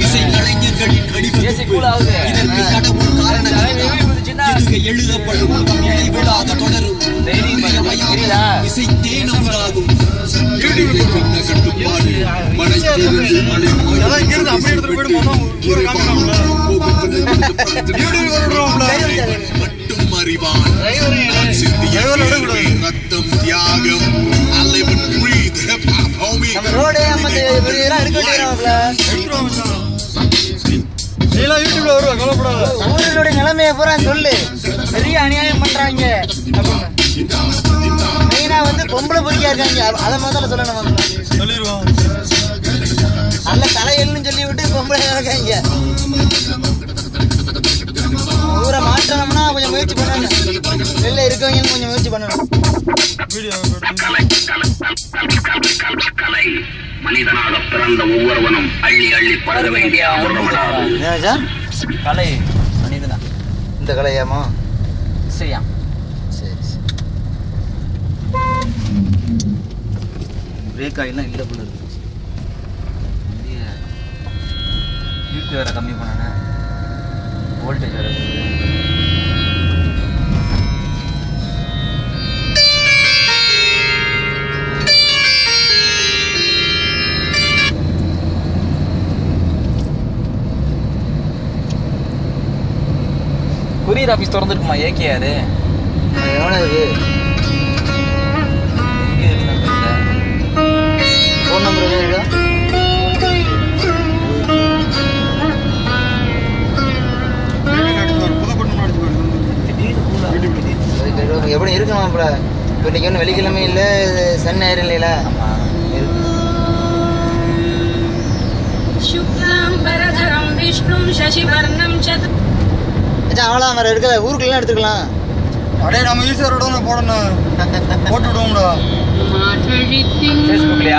இசை கலைஞர்களின் எழுதப்படும் இடைவிடாத தொடரும் இசை தேனமுதாகும் கட்டுப்பாடு மட்டும் அறிவான் ரத்தம் தியாகம் ஊர்களுடைய நிலைமையை பூரா சொல்லு. பெரிய அநியாயம் பண்றாங்க. மெயினா வந்து பொம்பளை பொறுக்கியா இருக்காங்க. அதை முதல்ல சொல்லணும். சொல்லிடுவோம். நல்ல தலையல்னு சொல்லி விட்டு பொம்பளை இருக்காங்க. ஊரை மாற்றணும்னா கொஞ்சம் முயற்சி பண்ணணும். வெளில இருக்கவங்க கொஞ்சம் முயற்சி பண்ணணும். மனிதனாக பிறந்த ஒவ்வொருவனும் அள்ளி அள்ளி பழக வேண்டிய கலை மனிதனா. இந்த கலையாமா இசையா? சரி சரி. பிரேக் ஆயிலாம் இல்லை போல இருக்கு. ஹீட் வேற கம்மி பண்ணேன். வோல்டேஜ் வேற கொரியர் ஆஃபீஸ் திறந்துருக்குமா? ஏகேஆர் எவ்வளோ இருக்கு? ஃபோன் நம்பர் எதுவும் இருக்கா? எப்படி இருக்குமா? இப்போ இன்னைக்கு ஒன்றும் வெள்ளிக்கிழமை இல்லை, சன் ஞாயிறு இல்லைல்ல? அவ்வளோ வேற எடுக்கல. ஊருக்குலாம் எடுத்துக்கலாம். அப்படியே நம்ம ஈஸியாக போடணும். போட்டு விடுவோம்டா. ஃபேஸ்புக்லையா?